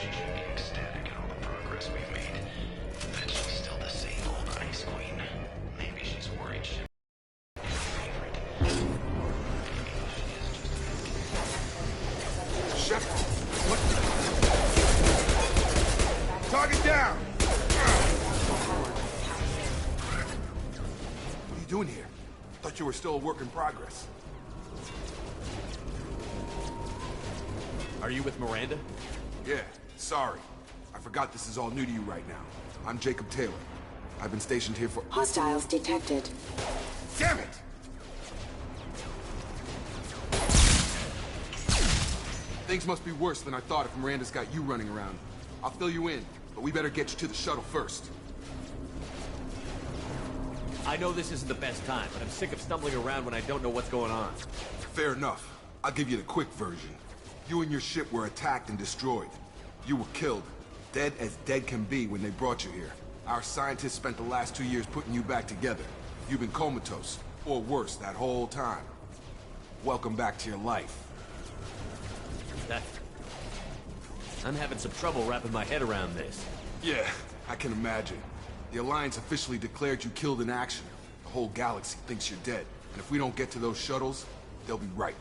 She should be ecstatic at all the progress we've made. But she's still the same old Ice Queen. Maybe she's worried she's her favorite. Maybe she is just... Shepard! What the... Target down! What are you doing here? Thought you were still a work in progress. Are you with Miranda? Yeah, sorry. I forgot this is all new to you right now. I'm Jacob Taylor. I've been stationed here for... Hostiles detected. Damn it! Things must be worse than I thought if Miranda's got you running around. I'll fill you in, but we better get you to the shuttle first. I know this isn't the best time, but I'm sick of stumbling around when I don't know what's going on. Fair enough. I'll give you the quick version. You and your ship were attacked and destroyed. You were killed. Dead as dead can be when they brought you here. Our scientists spent the last 2 years putting you back together. You've been comatose, or worse, that whole time. Welcome back to your life. I'm having some trouble wrapping my head around this. Yeah, I can imagine. The Alliance officially declared you killed in action. The whole galaxy thinks you're dead. And if we don't get to those shuttles, they'll be right.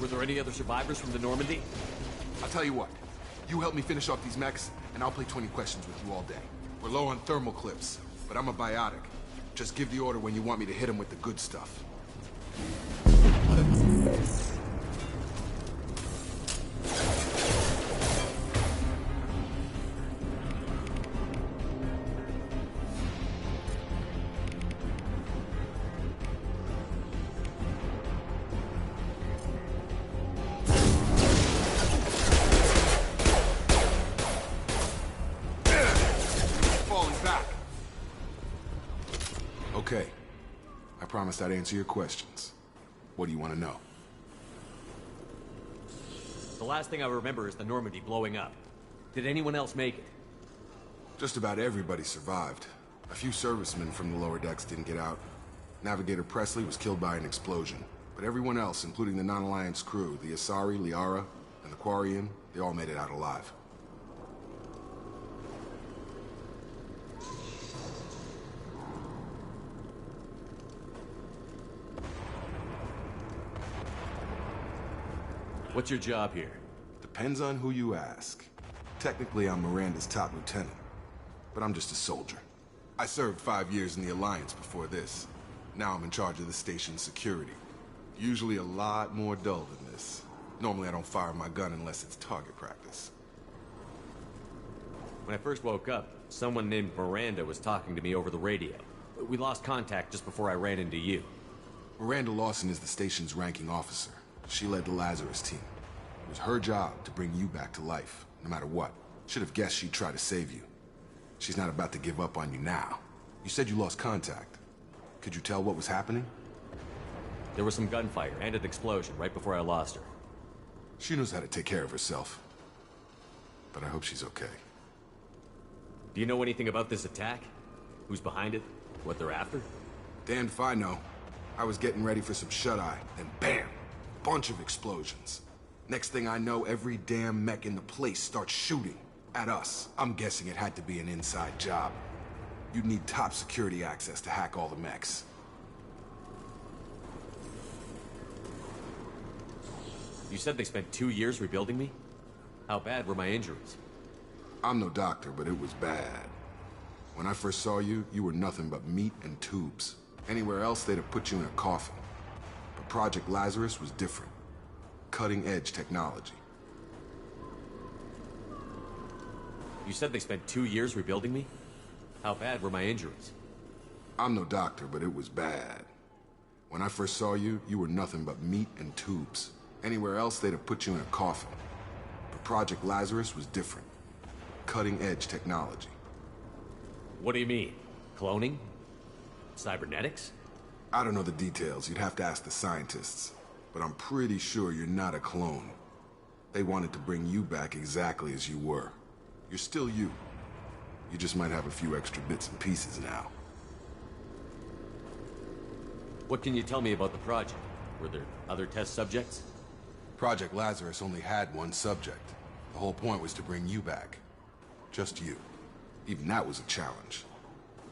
Were there any other survivors from the Normandy? I'll tell you what. You help me finish off these mechs, and I'll play 20 questions with you all day. We're low on thermal clips, but I'm a biotic. Just give the order when you want me to hit them with the good stuff. Okay. I promised I'd answer your questions. What do you want to know? The last thing I remember is the Normandy blowing up. Did anyone else make it? Just about everybody survived. A few servicemen from the lower decks didn't get out. Navigator Presley was killed by an explosion. But everyone else, including the non-Alliance crew, the Asari, Liara, and the Quarian, they all made it out alive. What's your job here? Depends on who you ask. Technically, I'm Miranda's top lieutenant, but I'm just a soldier. I served 5 years in the Alliance before this. Now I'm in charge of the station's security. Usually a lot more dull than this. Normally I don't fire my gun unless it's target practice. When I first woke up, someone named Miranda was talking to me over the radio. We lost contact just before I ran into you. Miranda Lawson is the station's ranking officer. She led the Lazarus team. It was her job to bring you back to life, no matter what. Should have guessed she'd try to save you. She's not about to give up on you now. You said you lost contact. Could you tell what was happening? There was some gunfire and an explosion right before I lost her. She knows how to take care of herself. But I hope she's okay. Do you know anything about this attack? Who's behind it? What they're after? Damned if I know. I was getting ready for some shut-eye, then bam! Bunch of explosions. Next thing I know, every damn mech in the place starts shooting at us. I'm guessing it had to be an inside job. You'd need top security access to hack all the mechs. You said they spent 2 years rebuilding me? How bad were my injuries? I'm no doctor, but it was bad. When I first saw you, you were nothing but meat and tubes. Anywhere else, they'd have put you in a coffin. But Project Lazarus was different. Cutting-edge technology. You said they spent 2 years rebuilding me? How bad were my injuries? I'm no doctor, but it was bad. When I first saw you, you were nothing but meat and tubes. Anywhere else, they'd have put you in a coffin. But Project Lazarus was different. Cutting-edge technology. What do you mean? Cloning? Cybernetics? I don't know the details. You'd have to ask the scientists. But I'm pretty sure you're not a clone. They wanted to bring you back exactly as you were. You're still you. You just might have a few extra bits and pieces now. What can you tell me about the project? Were there other test subjects? Project Lazarus only had one subject. The whole point was to bring you back. Just you. Even that was a challenge.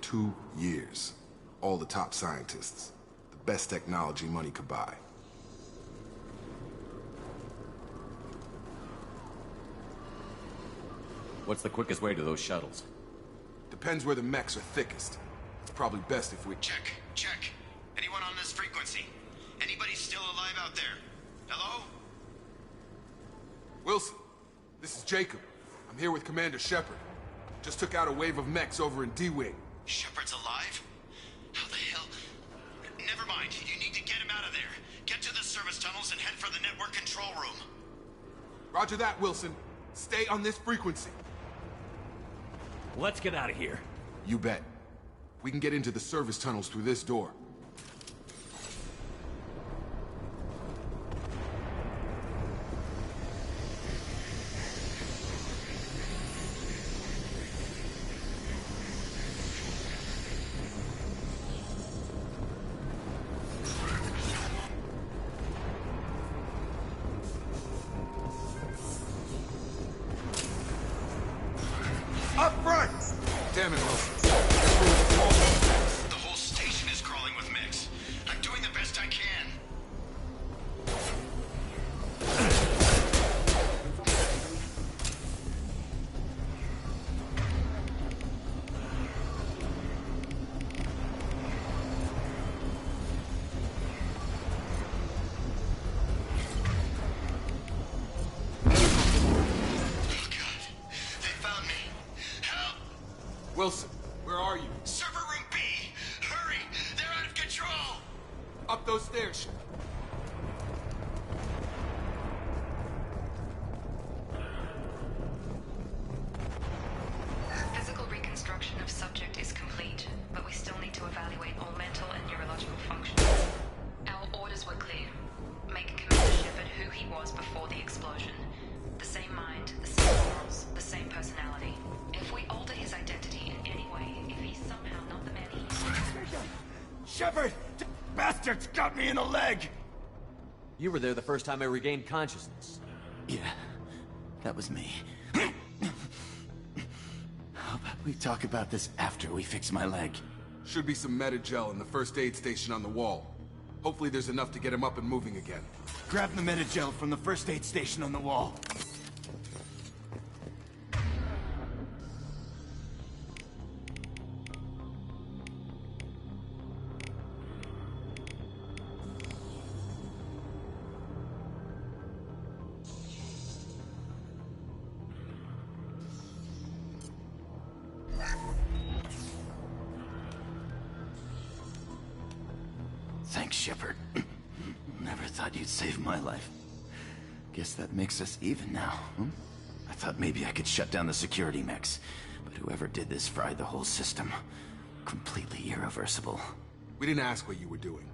2 years. All the top scientists. The best technology money could buy. What's the quickest way to those shuttles? Depends where the mechs are thickest. It's probably best if we... Check. Anyone on this frequency? Anybody still alive out there? Hello? Wilson, this is Jacob. I'm here with Commander Shepard. Just took out a wave of mechs over in D-Wing. Shepard's alive? How the hell? Never mind. You need to get him out of there. Get to the service tunnels and head for the network control room. Roger that, Wilson. Stay on this frequency. Let's get out of here. You bet. We can get into the service tunnels through this door. Up front! Damn it, Wilson. The whole station is crawling with mechs. I'm doing the best I can. Oh God, they found me. Help! Wilson, where are you? Server room B! Hurry! They're out of control! Up those stairs. Physical reconstruction of subject is complete, but we still need to evaluate all mental and neurological functions. Our orders were clear. Make Commander Shepard who he was before the explosion. The same mind, the same morals, the same personality. If we alter his identity in any way, if he's somehow not the man he is... Shepard! Bastards got me in the leg! You were there the first time I regained consciousness. Yeah, that was me. How about we talk about this after we fix my leg? Should be some meta-gel in the first aid station on the wall. Hopefully there's enough to get him up and moving again. Grab the medi-gel from the first aid station on the wall. Thanks, Shepard. Never thought you'd save my life. Guess that makes us even now, hmm? I thought maybe I could shut down the security mechs, but whoever did this fried the whole system. Completely irreversible. We didn't ask what you were doing.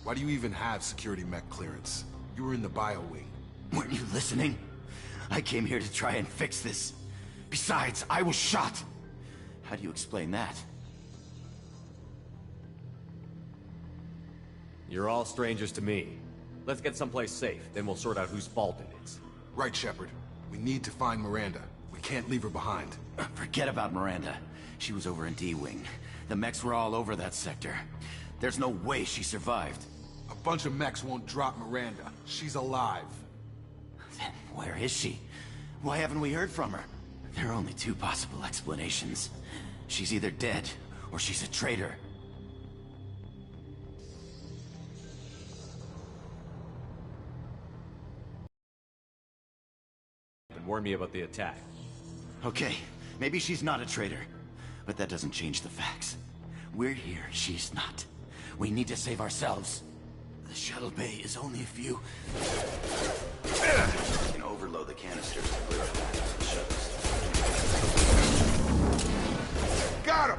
Why do you even have security mech clearance? You were in the bio wing. Weren't you listening? I came here to try and fix this. Besides, I was shot. How do you explain that? You're all strangers to me. Let's get someplace safe, then we'll sort out whose fault it is. Right, Shepard. We need to find Miranda. We can't leave her behind. Forget about Miranda. She was over in D-Wing. The mechs were all over that sector. There's no way she survived. A bunch of mechs won't drop Miranda. She's alive. Then where is she? Why haven't we heard from her? There are only two possible explanations. She's either dead, or she's a traitor. And warn me about the attack. Okay, maybe she's not a traitor. But that doesn't change the facts. We're here, she's not. We need to save ourselves. The shuttle bay is only a few... You can overload the canisters to clear up the shuttles. Got him!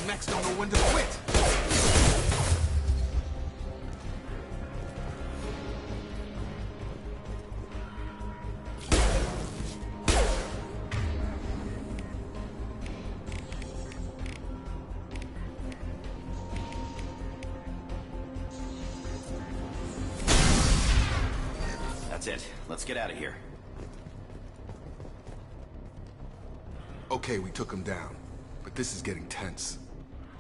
Mechs don't know when to quit. That's it. Let's get out of here. Okay, we took him down. But this is getting tense.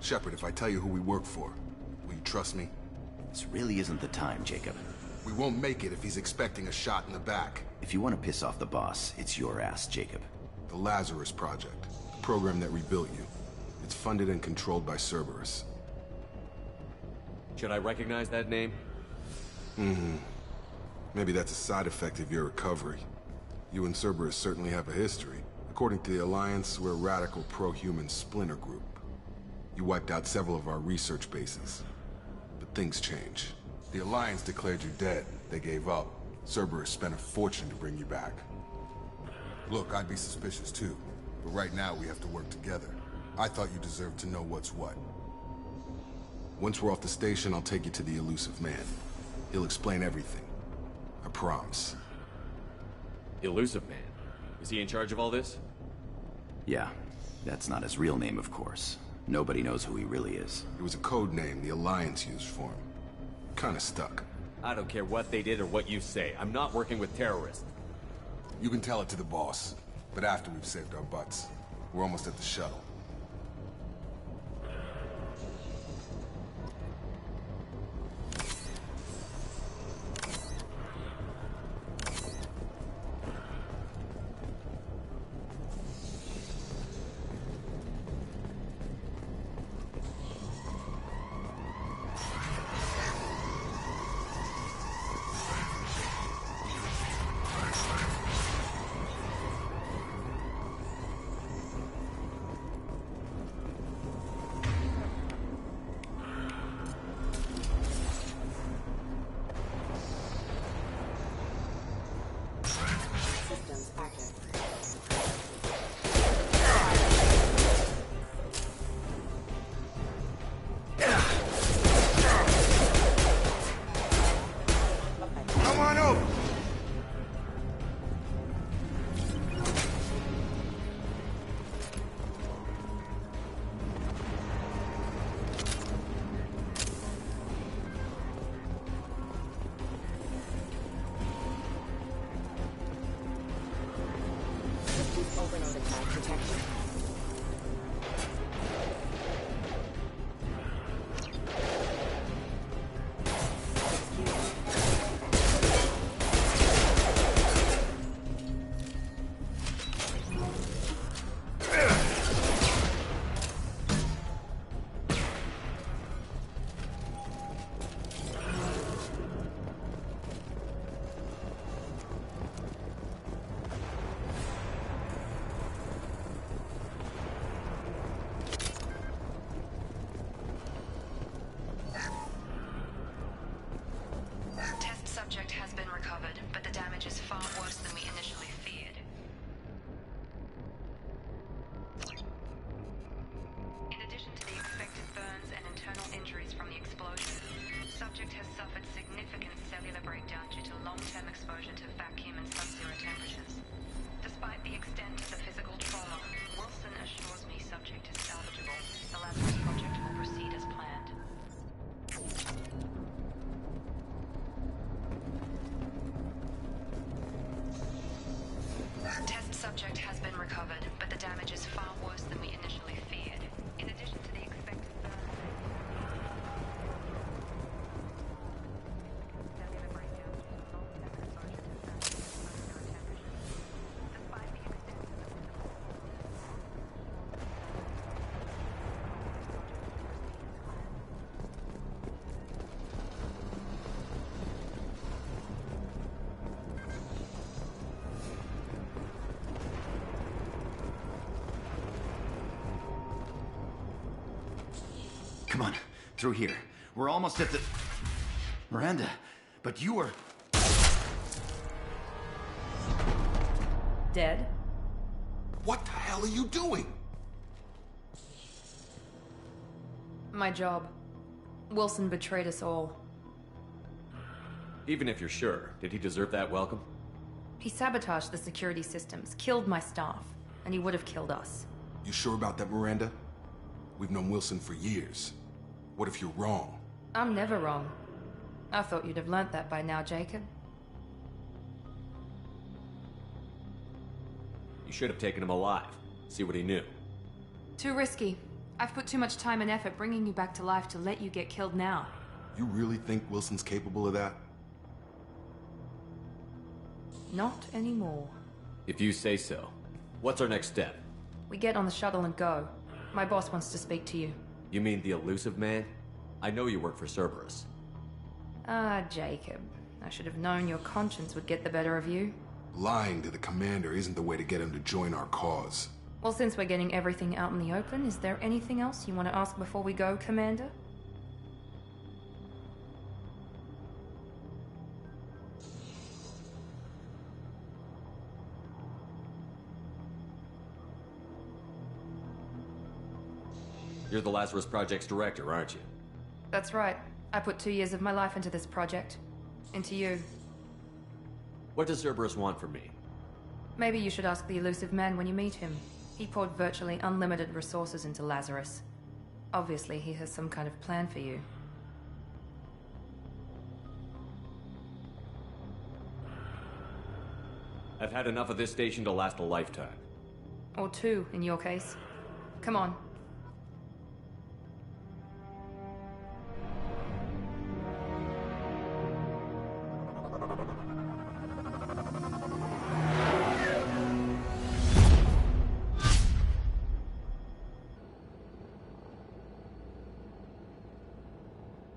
Shepard, if I tell you who we work for, will you trust me? This really isn't the time, Jacob. We won't make it if he's expecting a shot in the back. If you want to piss off the boss, it's your ass, Jacob. The Lazarus Project, the program that rebuilt you. It's funded and controlled by Cerberus. Should I recognize that name? Maybe that's a side effect of your recovery. You and Cerberus certainly have a history. According to the Alliance, we're a radical pro-human splinter group. You wiped out several of our research bases. But things change. The Alliance declared you dead. They gave up. Cerberus spent a fortune to bring you back. Look, I'd be suspicious too. But right now we have to work together. I thought you deserved to know what's what. Once we're off the station, I'll take you to the elusive man. He'll explain everything. I promise. Elusive Man? Is he in charge of all this? Yeah, that's not his real name, of course. Nobody knows who he really is. It was a code name the Alliance used for him. Kinda stuck. I don't care what they did or what you say. I'm not working with terrorists. You can tell it to the boss, but after we've saved our butts. We're almost at the shuttle. Subject has been recovered, but the damage is far worse than we initially feared. In addition to the expected burns and internal injuries from the explosion, subject has suffered significant cellular breakdown due to long-term exposure to vacuum and sub-zero temperatures. Despite the extent of the physical trauma, Wilson assures me subject is salvageable. The Lazarus Project will proceed as planned. Test subject has been recovered, but the damage is far worse than we initially feared. In addition to the expected burns... cellular breakdown due to long-term exposure to vacuum and sub-zero temperatures. Despite the extent of the physical... Come on, through here. We're almost at the... Miranda, but you were... Dead? What the hell are you doing? My job. Wilson betrayed us all. Even if you're sure, did he deserve that welcome? He sabotaged the security systems, killed my staff, and he would have killed us. You sure about that, Miranda? We've known Wilson for years. What if you're wrong? I'm never wrong. I thought you'd have learnt that by now, Jacob. should have taken him alive. See what he knew. Too risky. I've put too much time and effort bringing you back to life to let you get killed now. You really think Wilson's capable of that? Not anymore. If you say so. What's our next step? We get on the shuttle and go. My boss wants to speak to you. You mean the elusive man? I know you work for Cerberus. Ah, Jacob. I should have known your conscience would get the better of you. Lying to the commander isn't the way to get him to join our cause. Well, since we're getting everything out in the open, is there anything else you want to ask before we go, Commander? You're the Lazarus Project's director, aren't you? That's right. I put 2 years of my life into this project. Into you. What does Cerberus want from me? Maybe you should ask the elusive man when you meet him. He poured virtually unlimited resources into Lazarus. Obviously, he has some kind of plan for you. I've had enough of this station to last a lifetime. Or 2, in your case. Come on.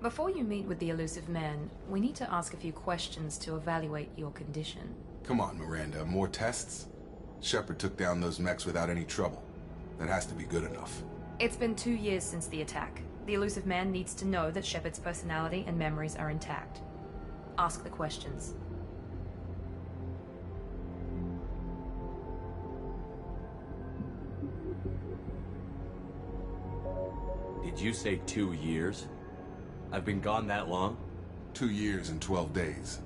Before you meet with the elusive man, we need to ask a few questions to evaluate your condition. Come on, Miranda, more tests? Shepard took down those mechs without any trouble. That has to be good enough. It's been 2 years since the attack. The elusive man needs to know that Shepard's personality and memories are intact. Ask the questions. Did you say 2 years? I've been gone that long? 2 years and 12 days.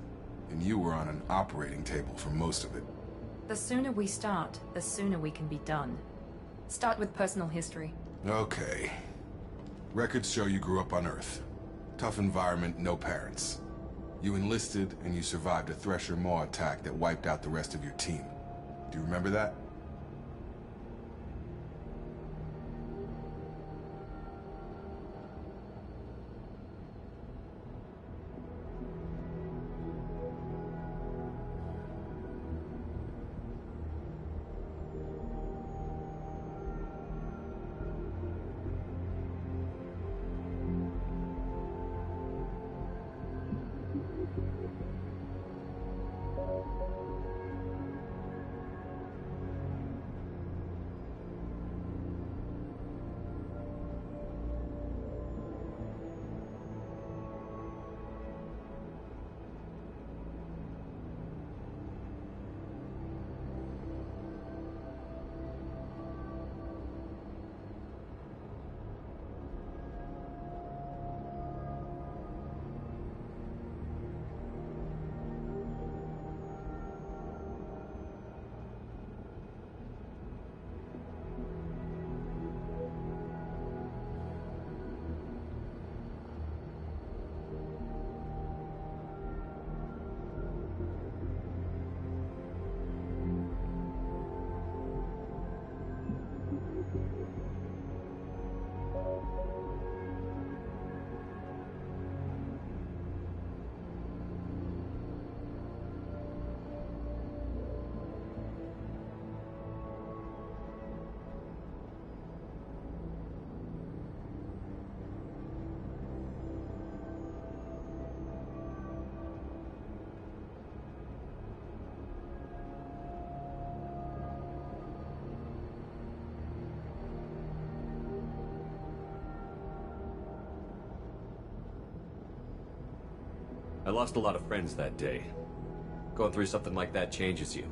And you were on an operating table for most of it. The sooner we start, the sooner we can be done. Start with personal history. Okay. Records show you grew up on Earth. Tough environment, no parents. You enlisted and you survived a Thresher Maw attack that wiped out the rest of your team. Do you remember that? I lost a lot of friends that day. Going through something like that changes you.